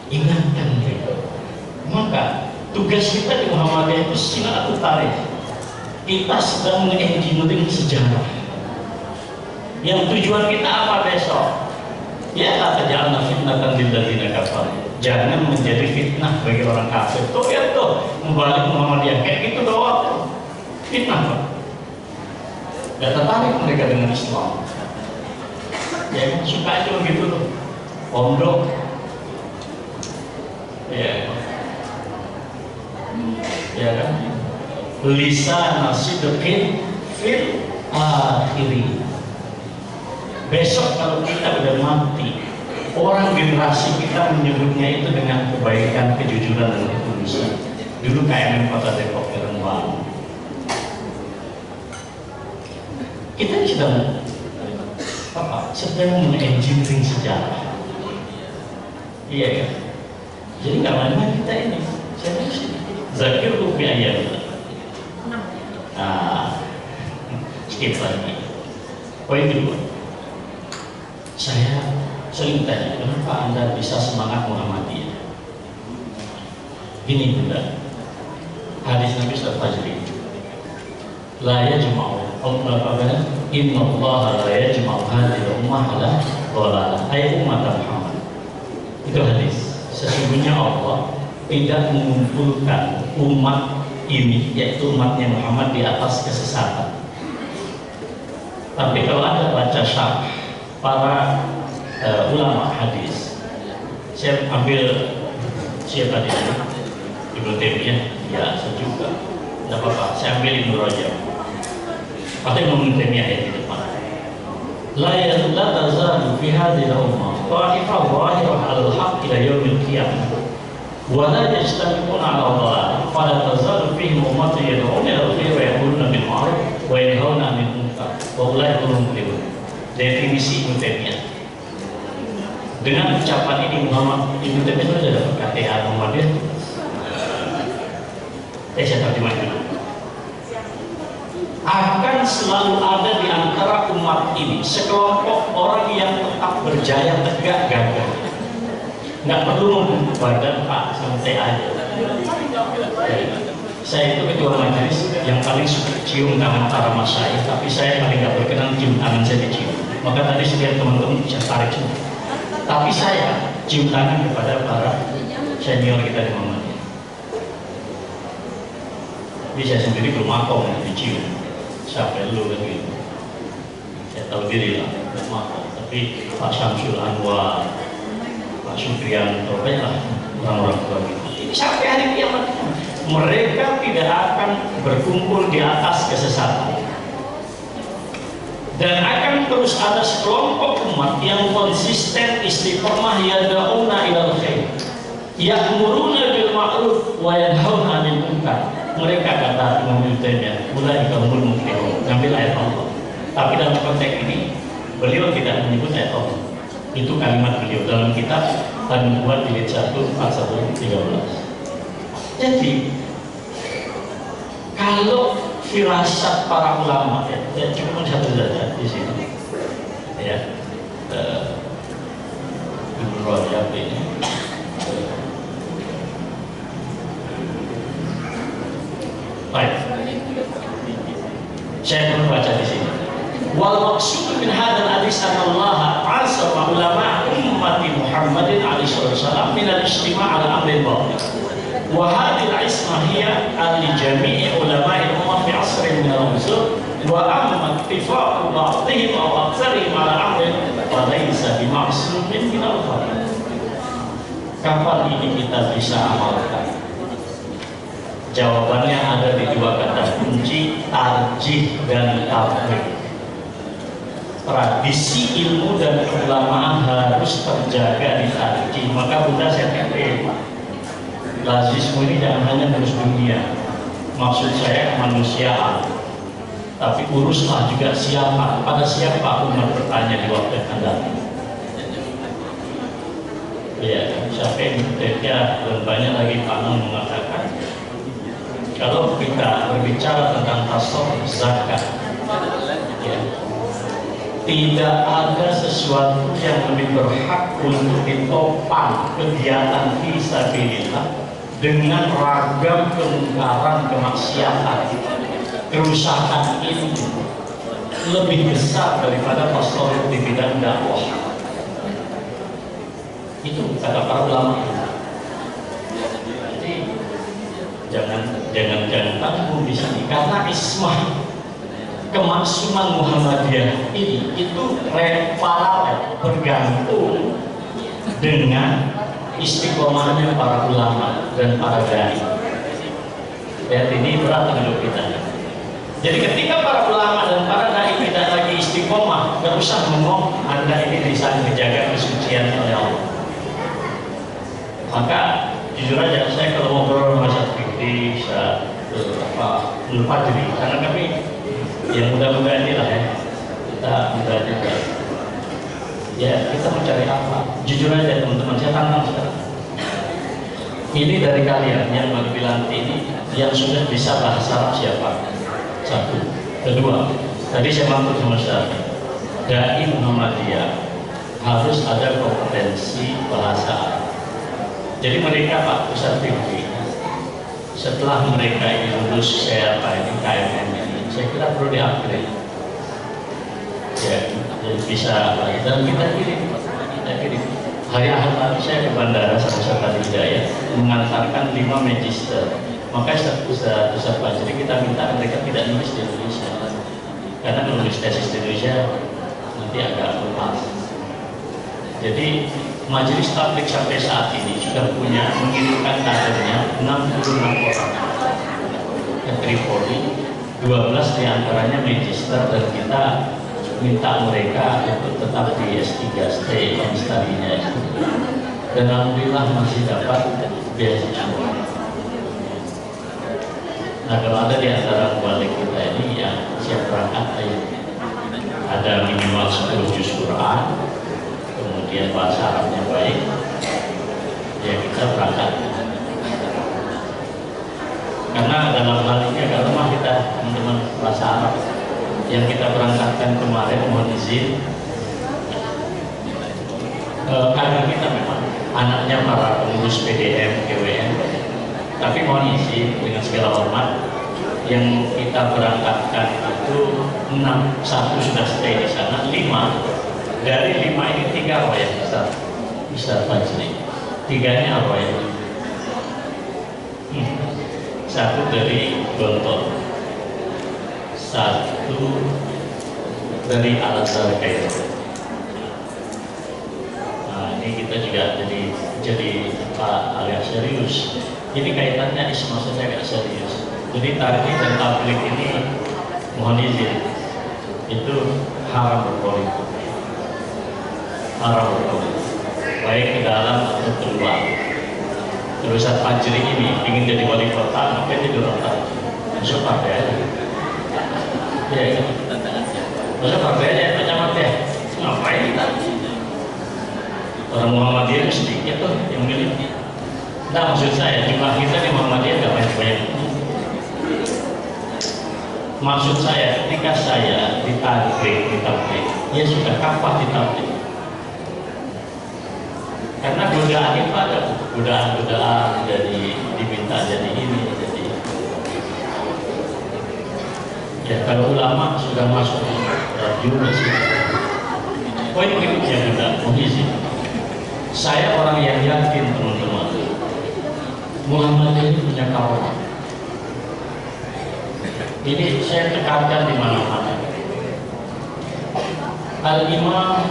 Ingatkan mereka. Maka tugas kita di Muhammadiyah itu silaturahmi tarikh. Kita sedang mengengineering sejarah. Yang tujuan kita apa besok? Ya kata jangan fitnatan lil ladzina kafaru. Jangan menjadi fitnah bagi orang kafir. Tuh ya tuh membalik Muhammadiyah kayak gitu doang. Fitnah Pak. Gak tertarik mereka dengan Islam. Ya suka aja begitu loh. Pondok. Ya. Ya kan? Lisan sidqin fil akhiri. Besok kalau kita udah mati, orang generasi kita menyebutnya itu dengan kebaikan, kejujuran dan ketulusan. Dulu KMM Kota Depok Rembang. Kita sedang sedang mengengineering sejarah. Iya ya. Jadi nggak main-main kita ini. Saya mesti zakir bi ayat. Nah, skip lagi. Poin kedua. Saya sering tanya, kenapa Anda bisa semangat Muhammadiyah? Ini Bunda, hadis Nabi Al-Fajri, la yajma'u inna Allah la yajma'u hadhihi ummah ala dhalalah ay umat Muhammad. Itu hadis. Sesungguhnya Allah tidak mengumpulkan umat ini, yaitu umatnya Muhammad, di atas kesesatan. Tapi kalau Anda baca syarah para ulama hadis, saya ambil siapa di sini? Ibnu Taimiyah, ya saya juga. Tidak apa-apa, saya ambil Ibnu Rajab. Atau Ibnu Taimiyah yang di depan. La tazalu fi hadhihi al-ummah ta'ifah zahirah 'ala al-haqq ila yaum al-qiyamah. Wa la yajtami'una 'ala dhalalah. Fa la tazalu fihim ummatun yad'una ila al-khair wa ya'muruna bil ma'ruf wa yanhauna 'anil munkar. Wa ulaika humul muflihun. Definisi Ibnu Taimiyah. Dengan ucapan ini Muhammad Ibnu Taimiyah sudah dapat KTA Muhammadiyah. Saya terjemah dulu. Akan selalu ada di antara umat ini sekelompok orang yang tetap berjaya tegak gagah. Nggak perlu membentuk badan Pak, santai aja. Saya itu ketua majelis yang paling suka cium tangan para masyayikh, tapi saya paling nggak berkenan cium tangan saya dicium. Maka tadi setiap teman-teman bisa tarik semua. Tapi saya cium tangan kepada para senior kita di Muhammadiyah. Tapi saya sendiri belum makom dicium. Siapa lu kan gitu. Saya tahu diri lah, belum makom. Tapi Pak Syamsul Anwar, Pak Supriyanto, banyak orang-orang tua kita. Ini sampai hari kiamat mereka tidak akan berkumpul di atas kesesatan. Dan akan terus ada sekelompok umat yang konsisten istiqomah yad'una ilal khair, ya'muruna bil ma'ruf wa yanhauna 'anil munkar. Mereka kata Imam Ibnu Taimiyah, mulai humul muflihun, ngambil ayat Allah. Tapi dalam konteks ini beliau tidak menyebut ayat Allah. Itu kalimat beliau dalam kitab An-Nubuwah jilid 1 pasal 13. Jadi kalau firasat para ulama, ya cuma satu saja di sini, ya, Ibnu Rajab ini, baik, saya perlu baca di sini. Wal maksud min hadzal hadis anna Allah asma ulama ummati Muhammadin alaihi wasallam min al-istima' ala amri batin. Wa hadhihi al-ismah hiya li jami'i ulama'i ummah fi 'asrin min al-usul wa amma ittifaqu ba'dihim aw aktsarihim ala amrin wa laysa bi ma'sumin min al-khabar. Kapan ini kita bisa amalkan? Jawabannya ada di dua kata kunci, tarjih dan tafriq. Tradisi ilmu dan keulamaan harus terjaga di tarjih. Maka Bunda saya katakan, lazismu ini jangan hanya terus dunia. Maksud saya kemanusiaan, tapi uruslah juga siapa, pada siapa umat bertanya di waktu yang akan datang. Ya, sampai ya, dan banyak lagi panel mengatakan kalau kita berbicara tentang tasawuf zakat, ya, tidak ada sesuatu yang lebih berhak untuk ditopang kegiatan fisabilillah dengan ragam kemungkaran, kemaksiatan, kerusakan ini lebih besar daripada tasawuf di bidang dakwah. Itu kata para ulama. Jadi jangan tanggung di sini karena ismah kemaksuman Muhammadiyah ini itu paralel bergantung dengan istiqomahnya para ulama dan para dai. Lihat ini berat untuk kita. Jadi ketika para ulama dan para dai tidak lagi istiqomah, nggak usah ngomong Anda ini bisa menjaga kesucian oleh Allah. Maka jujur aja saya kalau ngobrol sama Ustaz Fikri, lupa diri karena kami yang mudah-mudahan inilah ya kita mudah juga ya kita mencari apa, jujur aja teman-teman, saya tantang sekarang ini dari kalian yang baru bilang ini yang sudah bisa bahasa Arab siapa? Satu. Kedua, tadi saya maksud sama Ustaz, dai Muhammadiyah harus ada kompetensi bahasa Arab. Jadi mereka Pak Ustaz Fikri, setelah mereka ini lulus KMM ini, saya kira perlu di-upgrade. Ya, jadi bisa dan kita kirim. Hari Ahad tadi saya ke bandara sama Ustaz Hidayat mengantarkan 5 magister. Maka Ustaz Fajri kita minta mereka tidak nulis di Indonesia, karena menulis tesis di Indonesia nanti agak lepas. Jadi Majelis Tabligh sampai saat ini sudah punya mengirimkan kadernya 66 orang ke Tripoli, 12 diantaranya magister, dan kita minta mereka untuk tetap di S3 stay on study-nya itu. Dan alhamdulillah masih dapat beasiswa. Nah kalau ada di antara balik kita ini yang siap berangkat aja, ada minimal 10 juz Quran, kemudian bahasa Arabnya baik, ya kita berangkat. Karena dalam hal ini agak lemah kita teman-teman bahasa Arab. Yang kita berangkatkan kemarin, mohon izin, karena kita memang anaknya para pengurus PDM, GWN, tapi mohon izin dengan segala hormat, yang kita berangkatkan itu 6, 1 sudah stay di sana, 5. Dari 5 ini 3 royal Ustaz Fajri, 3-nya royal. 1 dari Gontor, 1 dari Al-Azhar Kairo. Nah ini kita juga jadi agak serius. Ini kaitannya maksudnya agak serius. Jadi tarikh dan tabligh ini mohon izin itu haram berpolitik, haram berpolitik, baik ke dalam atau keluar. Terus Ustaz Fajri ini ingin jadi wali kota, maka dia dorong masuk partai aja. Ya, masuk partai aja, macam ya. Ngapain kita? Orang Muhammadiyah sedikit tuh yang milih. Nah maksud saya jumlah kita di Muhammadiyah nggak banyak. Maksud saya ketika saya ditabligh, ya sudah kapal ditabligh. Karena godaan itu ada, godaan dari diminta jadi ini, jadi ya kalau ulama sudah masuk Ustaz Yunus. Poin berikutnya juga, mohon izin. Saya orang yang yakin teman-teman, Muhammad ini punya kawan. Ini saya tekankan di mana-mana. Al-Imam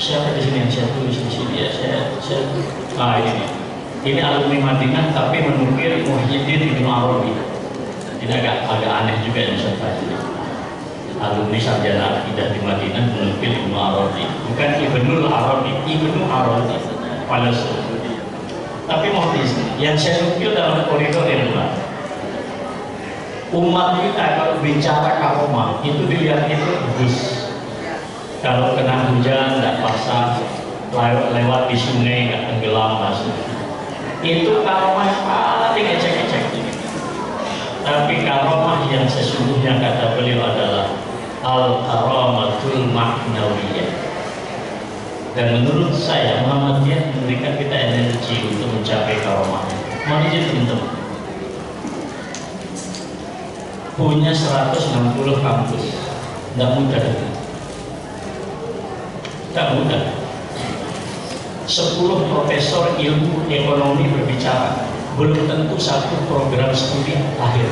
siapa di sini yang saya tulis di sini ya? Ini alumni Madinah tapi menukil Muhyiddin Ibnu Arabi. Ini agak aneh juga yang saya baca. Alumni sarjana akidah di Madinah menukil Ibnu Arabi, bukan Ibnul Arabi, Ibnu Arabi Palsu. Tapi mohon izin, yang saya nukil dalam koridor yang luar. Umat kita kalau bicara karomah itu dilihat itu bagus. Kalau kena hujan tidak basah, lewat di sungai nggak tenggelam masuk. Itu karomah paling ecek-ecek. Tapi karomah yang sesungguhnya kata beliau adalah al-karamatul ma'nawiyah. Dan menurut saya Muhammadiyah memberikan kita energi untuk mencapai karomah. Mohon izin teman-teman. Punya 160 kampus, tidak mudah. Tidak mudah. 10 profesor ilmu ekonomi berbicara, belum tentu satu program studi lahir.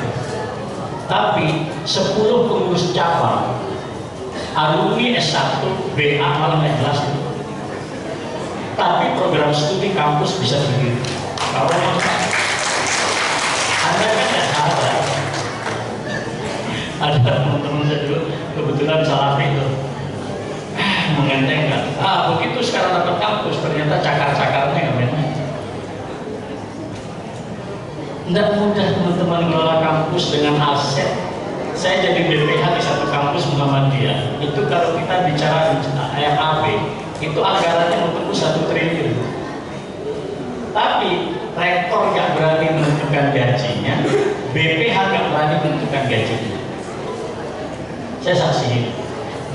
Tapi 10 pengurus cabang, alumni S1, BA malah nggak jelas. Tapi program studi kampus bisa begitu. Kalau Anda kan nggak salah. Ada teman-teman saya dulu kebetulan salah itu mengentengkan. Begitu sekarang dapat kampus ternyata cakar-cakarnya nggak benar. Tidak mudah teman-teman mengelola kampus dengan aset. Saya jadi BPH di satu kampus Muhammadiyah. Itu kalau kita bicara RAB, itu anggarannya untuk 1 triliun. Tapi rektor nggak berani menentukan gajinya, BPH nggak berani menentukan gajinya. Saya saksi.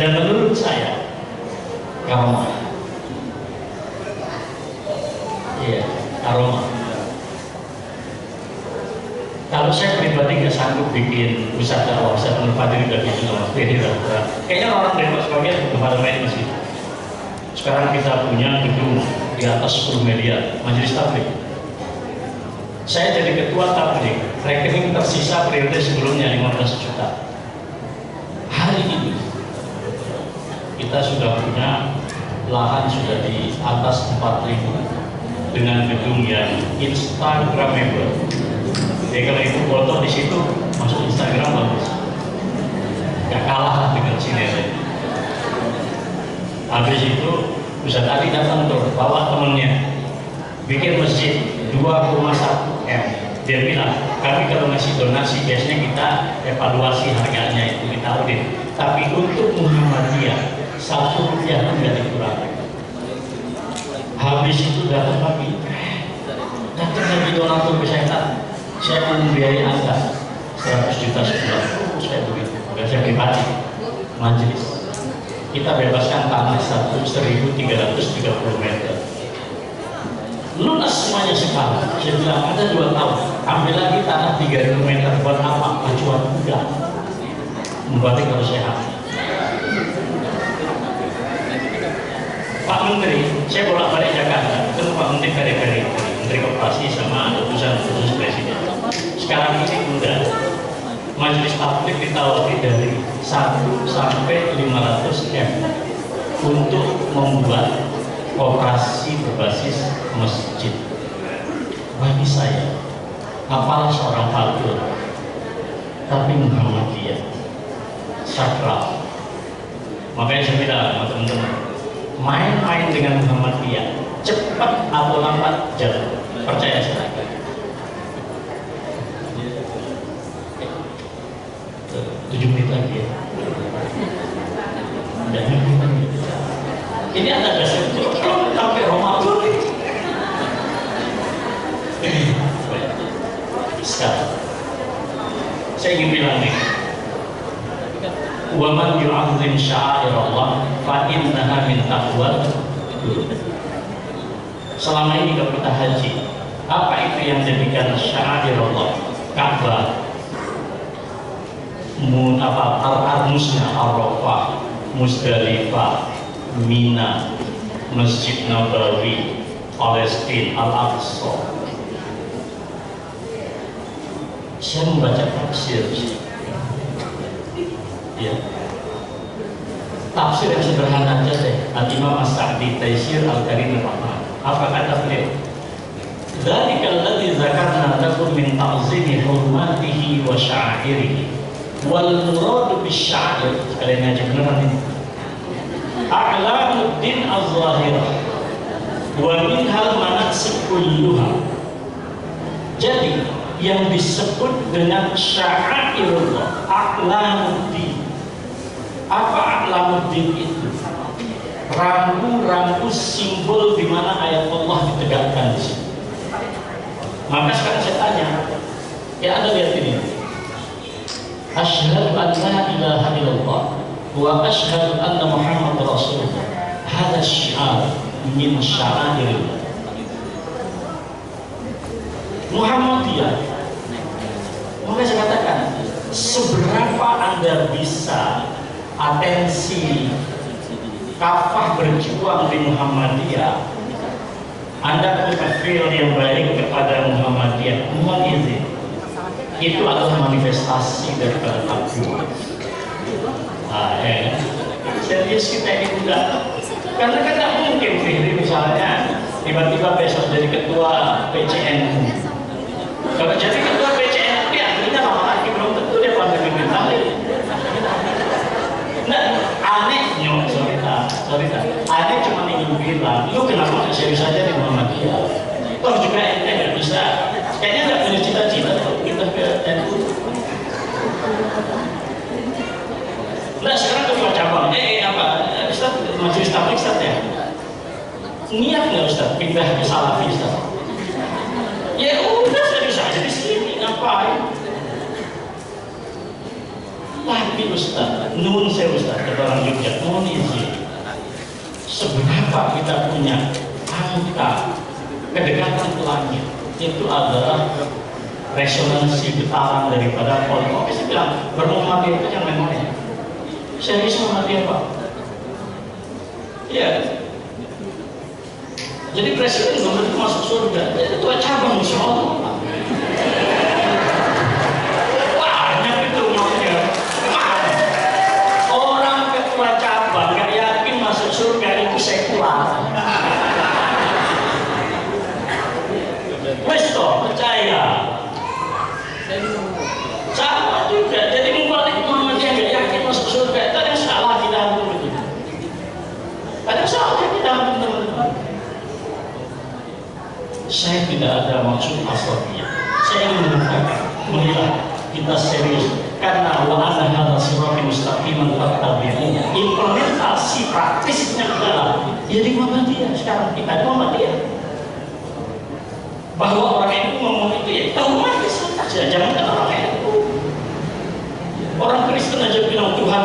Dan menurut saya, karomah. Iya, karomah. Kalau saya pribadi nggak sanggup bikin pusat dakwah, saya menurut Fadil udah bikin sama kayaknya orang Depok sebagian kepada main masjid. Sekarang kita punya gedung di atas 10 miliar, majelis tabligh. Saya jadi ketua tabligh, rekening tersisa periode sebelumnya 15 juta. Hari ini kita sudah punya lahan sudah di atas 4.000 dengan gedung yang instagramable. Jadi kalau ibu foto di situ masuk Instagram bagus, gak kalah dengan Cinere. Habis itu Ustaz Ali datang tuh bawa temennya bikin masjid 2,1 M. Dia bilang kami kalau ngasih donasi biasanya kita evaluasi harganya itu kita audit. Tapi untuk Muhammadiyah 1 rupiah pun tidak dikurangi. Habis itu datang lagi, datang lagi donatur saya mau membiayai Anda 100 juta sebulan. Saya begitu, bukan saya pribadi, majelis. Kita bebaskan tanah 1.330 meter. Lunas semuanya sekarang. Saya bilang ada 2 tahun, ambil lagi tanah 3.000 meter buat apa? Acuan kuda. Membalik kalau sehat. Pak Menteri, saya bolak-balik Jakarta, ketemu Pak Menteri kali-kali, Menteri Koperasi sama utusan khusus Presiden. Sekarang ini mudah, majelis tabligh ditawari dari 1 sampai 500 M untuk membuat operasi berbasis masjid. Bagi saya, apalah seorang fakir, tapi Muhammadiyah sakral. Makanya saya bilang sama teman-teman, main-main dengan Muhammadiyah cepat atau lambat jatuh, percaya saya. 7 menit lagi ya. Ini ada dasar itu sampai Ramadan. Sekarang saya ingin bilang nih, wa man yu'azzim sya'airallah fa innaha min taqwal. Selama ini kalau kita haji, apa itu yang dijadikan sya'airallah? Ka'bah, Al-Armusnya, Arafah, Musdalifah, Mina, Masjid Nabawi, Palestina, Al-Aqsa. Saya membaca tafsir, ya, tafsir yang sederhana aja deh. Al-Imam As-Sa'di Taisir Al-Karim Ar-Rahman. Apa kata beliau? Dzalikal ladzi dzakarna lakum min ta'zimi hurmatihi wa sya'airihi wal murad bisya'ir. Kalian aja beneran ini. A'lamuddin az-zahirah wa minhal manasik kulluha. Jadi yang disebut dengan sya'airullah, a'lamuddin. Apa a'lamuddin itu? Rambu-rambu simbol di mana ayat Allah ditegakkan di sini. Maka sekarang saya tanya, ya Anda lihat ini. Asyhadu an la ilaha illallah wa asyhadu anna Muhammad Rasulullah. Hada syiar min sya'airillah. Muhammadiyah. Maka saya katakan, seberapa Anda bisa atensi kafah berjuang di Muhammadiyah, Anda punya feel yang baik kepada Muhammadiyah, mohon izin, itu adalah manifestasi daripada takwa. Serius kita ini enggak, karena kan tidak mungkin Fihri misalnya tiba-tiba besok jadi ketua PCN. Kalau jadi ketua PCN, ya akhirnya lama lagi belum tentu dia pada pimpinan. Nah, anehnya, sorry, aneh cuma ingin bilang, lu kenapa nggak serius saja di Muhammadiyah? Toh juga ente nggak bisa, kayaknya nggak punya cita-cita kita ke NU. Nah sekarang ketua cabang, Ustaz, majelis tabligh Ustaz ya? Niat nggak Ustaz pindah ke Salafi Ustaz? Ya udah serius aja di sini, ngapain? Tapi Ustaz, nun saya Ustaz, kata orang Jogja, mohon izin, seberapa kita punya angka kedekatan ke langit, itu adalah resonansi getaran daripada politik. Saya bilang, bermuhammadiyah itu yang main-main. Serius Muhammadiyah Pak? Iya. Jadi presiden belum tentu masuk surga, jadi ketua cabang insya Allah. Banyak itu makanya. Orang ketua cabang gak yakin masuk surga itu sekular. Wes toh percaya. Sama juga. Jadi membalik Muhammadiyah gak yakin masuk surga. Itu ada yang salah di dalam itu. Ada yang salah di dalam teman-teman. Saya tidak ada maksud asabiyah. Saya ingin menilai kita serius karena wa anna hadza sirati mustaqiman fattabi'uhu. Implementasi praktisnya adalah jadi Muhammadiyah. Sekarang kita ada Muhammadiyah. Bahwa orang itu ngomong itu ya tahu aja saja, jangan orang itu. Orang Kristen aja bilang Tuhan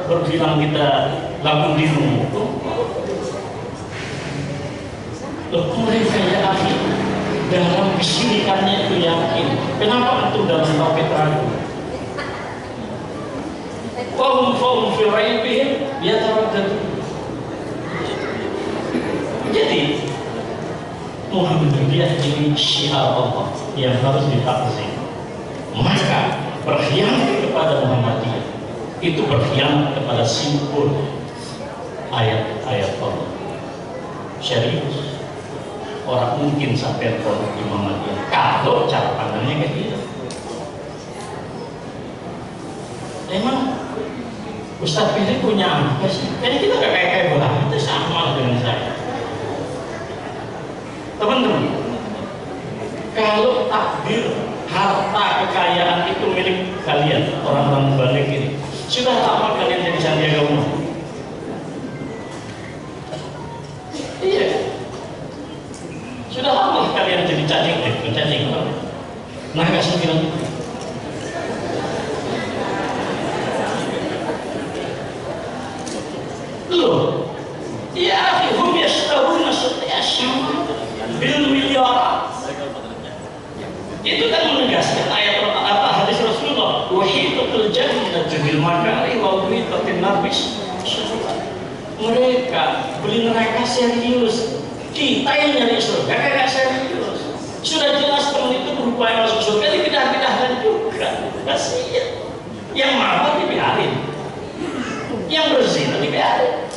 berbilang kita lakum dinukum. Loh, mereka ya akhi dalam kesirikannya itu yakin. Kenapa antum dalam tauhid ragu? Fahum fi raibihim yataraddad. Jadi Muhammadiyah ini syiar Allah yang harus ditakzim. Maka berkhianat kepada Muhammadiyah itu berkhianat kepada simbol ayat-ayat Allah. Serius. Orang mungkin sampai produk di Muhammadiyah kalau cara pandangnya kayak gitu. Emang Ustadz Fihri punya apa sih? Kayaknya kita gak kayak banget, itu sama dengan saya. Teman-teman, kalau takdir harta kekayaan itu milik kalian, orang-orang balik ini, sudah lama kalian jadi Sandiaga Uno? Iya. Sudah lama kalian jadi cacing. Nah, kasih bilang itu. Loh, ya, hum yashtahuna syai'an bil miliarat. Itu kan menegaskan ayat hadis Rasulullah, wa hidatul jannatu bil makari wa hidatin nabis. Mereka beli neraka serius, kita yang nyari surga kagak serius. Sudah jelas teman itu berupaya masuk surga, dipindah-pindahkan juga. Kasihan. Yang mabuk dibiarin, yang berzina dibiarin.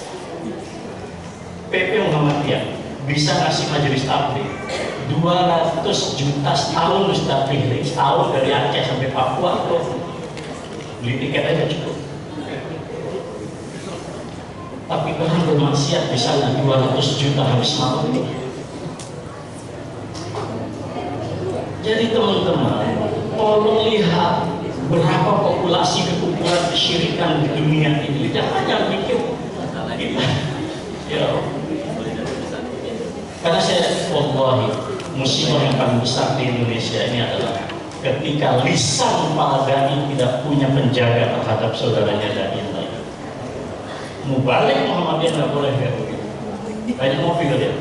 PP Muhammadiyah bisa ngasih majelis taklim 200 juta setahun, Ustaz Fihri, setahun dari Aceh sampai Papua tuh. Beli tiket aja cukup. Tapi orang bermaksiat misalnya 200 juta habis malam ini. Jadi teman-teman, tolong lihat berapa populasi kekumpulan kesyirikan di dunia ini. Jangan hanya pikir kita, ya. Karena saya, wallahi, musibah yang paling besar di Indonesia ini adalah ketika lisan para dai tidak punya penjaga terhadap saudaranya dai lain. Mubalik Muhammadiyah nggak boleh kayak begitu. Banyak mobil ya.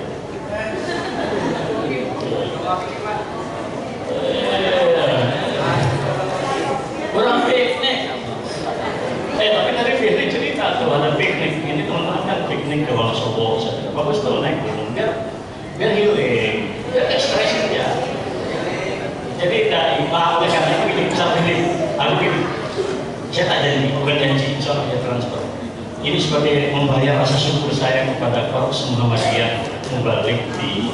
Orang piknik. Tapi tadi Fihri cerita tuh ada piknik. Ini teman-teman kan piknik ke Wonosobo. Bagus tuh naik gunung biar healing, biar ekspresi ya. Jadi dari Pak oleh karena itu ini bisa pilih. Aku pilih. Saya tak janji, bukan janji, soalnya transfer. Ini sebagai membayar rasa syukur saya kepada Korps Muhammadiyah Mubalik di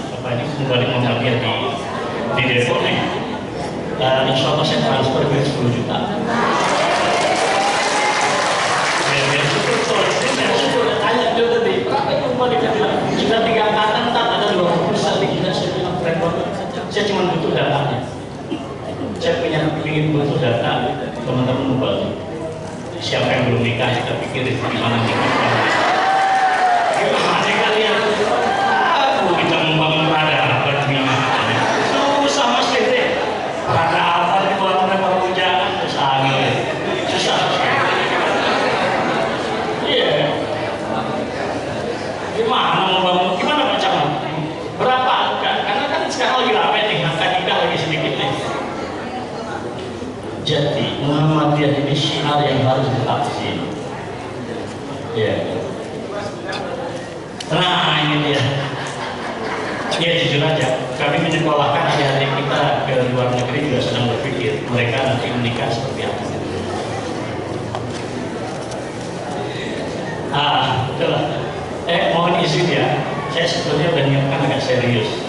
Mubalik Muhammadiyah di Depok nih. Dan insya Allah saya transfer ke 10 juta. Biar syukur soalnya, biar syukur. Tanya dia tadi, berapa yang Mubalik bilang? Sudah 3 angkatan, tak ada 20 kali kita saya bilang keren banget. Saya cuma butuh datanya. Saya ingin butuh data teman-teman Mubalik. Siapa yang belum nikah kita pikir gimana nikah? Gimana kalian? Aku kita membangun peradaban gimana? Susah mas Fitri. Peradaban itu orang pujaan susah susah. Iya. Gimana membangun? Gimana macam? Berapa? Karena kan sekarang lagi ramai nih, angka nikah lagi sedikit nih. Jadi Muhammadiyah ini syiar yang harus ditafsir. Ya. Nah ini dia. Ya jujur aja, kami menyekolahkan adik-adik kita ke luar negeri juga sedang berpikir mereka nanti menikah seperti apa. Itulah. Mohon izin ya, saya sebetulnya udah nyiapkan agak serius.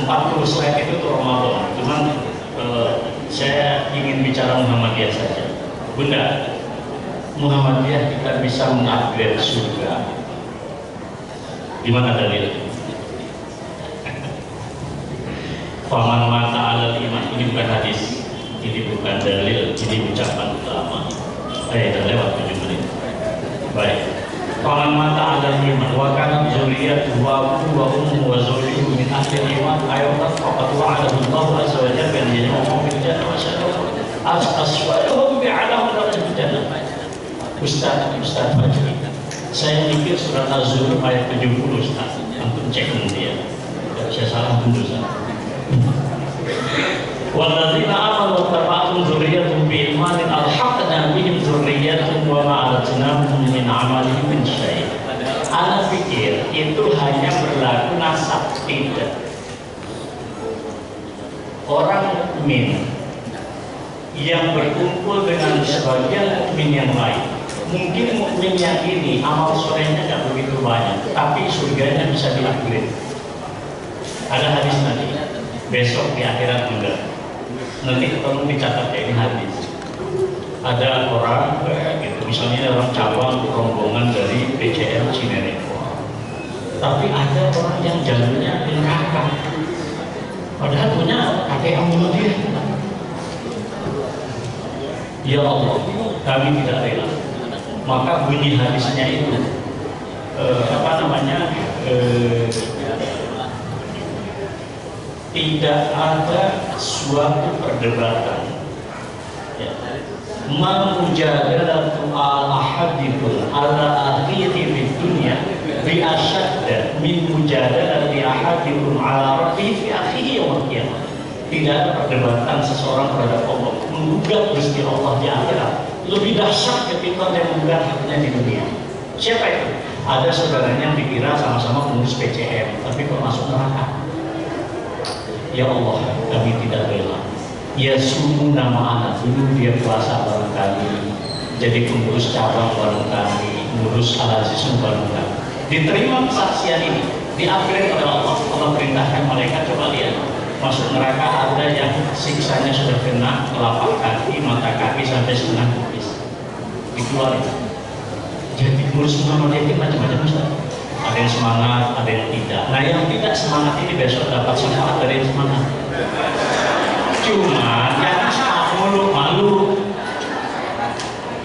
40 slide itu tuh Ramadan, cuman saya ingin bicara Muhammadiyah saja. Bunda, Muhammadiyah kita bisa mengupgrade surga. Gimana dalilnya? Faman mata alal iman, ini bukan hadis, ini bukan dalil, ini ucapan ulama. Udah lewat 7 menit. Baik. Faman mata alal iman, wa kana dzurriyyatuhu wa ummuhu wa zawjuhu min ahli iman, ayat faqad wa'adahu Allah azza wa jalla bi jannati fil jannah wa syarra aswaduhum bi'alahum darajat jannah. Ustaz Fajri, saya mikir surat Az-Zumar ayat 70 Ustaz, antum cek nanti ya. Kalau saya salah tunggu Ustaz. Walladzina amanu wattaba'atuhum dzurriyyatuhum biimanin alhaqna bihim dzurriyyatuhum wa ma alatnahum min amalihim min syai'. Ana pikir itu hanya berlaku nasab, tidak. Orang mukmin yang berkumpul dengan sebagian mukmin yang lain, mungkin mukmin yang ini amal solehnya tidak begitu banyak, tapi surganya bisa di-upgrade. Ada hadis nanti, besok di akhirat juga. Nanti tolong dicatat ya, ini hadis. Ada orang gitu, misalnya orang cabang rombongan dari PCL Cinereco, tapi ada orang yang jalurnya di neraka, padahal punya KTM dia. Ya Allah, kami tidak rela. Maka bunyi hadisnya itu tidak ada suatu perdebatan. Ya. Mujadalatu al-ahadithun ala akhihi fid dunya bi ashadda min mujadalati ahadithun ala rabbihi fi akhihi yawm al-qiyamah. Tidak ada perdebatan seseorang terhadap Allah, menggugat Gusti Allah di akhirat lebih dahsyat ketika dia menggugat haknya di dunia. Siapa itu? Ada saudaranya yang dikira sama-sama pengurus PCM, tapi kok masuk neraka. Ya Allah, kami tidak rela. Ya sungguh nama anak dulu dia puasa bareng kami, jadi pengurus cabang bareng kami, pengurus Al-Azizun bareng kami. Diterima kesaksian ini, diupgrade oleh Allah. Allah perintahkan malaikat, coba lihat, masuk neraka ada yang siksanya sudah kena telapak kaki, mata kaki sampai setengah kupis, dikeluarin. Jadi pengurus Muhammadiyah itu macam-macam Ustaz. Ada yang semangat, ada yang tidak. Nah yang tidak semangat ini besok dapat syafaat dari yang semangat. Cuma jangan semangat mulu, malu.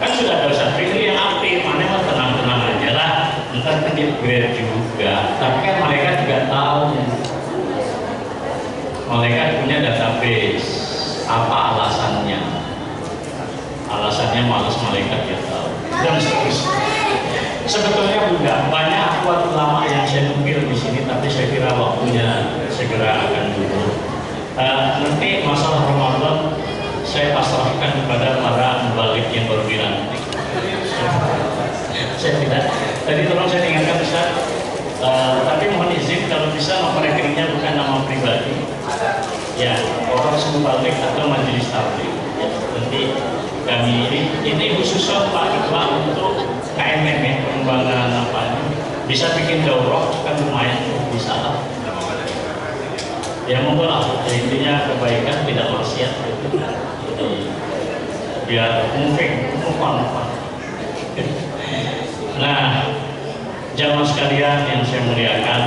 Kan sudah ada Ustaz Fikri yang aktif, mana mah tenang-tenang aja lah. Ntar kan dia upgrade juga. Tapi kan mereka juga tahu. Mereka punya database. Apa alasannya? Alasannya malas malaikat dia tahu. Dan seterusnya. Sebetulnya juga banyak akhwat ulama yang saya nukil di sini, tapi saya kira waktunya segera akan dulu. Nanti masalah Ramadan saya pasrahkan kepada para mubalik yang baru dilantik. Saya tidak. Tadi tolong saya ingatkan Ustaz. Tapi mohon izin kalau bisa nomor rekeningnya bukan nama pribadi. Ya, orang mubalik atau majelis tabligh. Ya, nanti kami ini khusus Pak Ketua untuk KMM ya, pengembangan apa bisa bikin daurah kan lumayan bisa lah. Ya monggo lah, intinya kebaikan tidak maksiat. Jadi biar mungkin lupa. Nah, jamaah sekalian yang saya muliakan,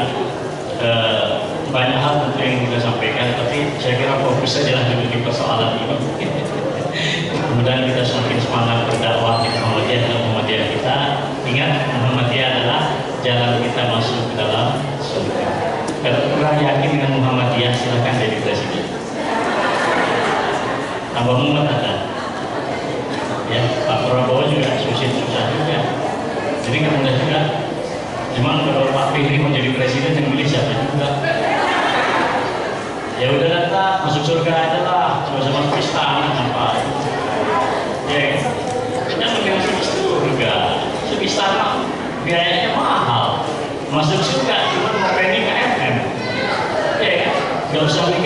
banyak hal tentu yang kita sampaikan, tapi saya kira fokus saja dulu di persoalan ini. Mudah-mudahan kita semakin semangat berdakwah di Muhammadiyah dan Muhammadiyah kita. Ingat, Muhammadiyah adalah jalan kita masuk ke dalam surga. Kalau kurang yakin dengan Muhammadiyah, silakan jadi presiden. Tambah mumet ada. Ya, Pak Prabowo juga susah juga. Jadi nggak mudah juga. Cuma kalau Pak Fikri mau jadi presiden, yang milih siapa juga. Ya udah lah, masuk surga aja lah, sama-sama istana apa. Ya, kita mending surga, istana biayanya mahal. Masuk surga cuma mau pending KMM. Ya, nggak usah mikir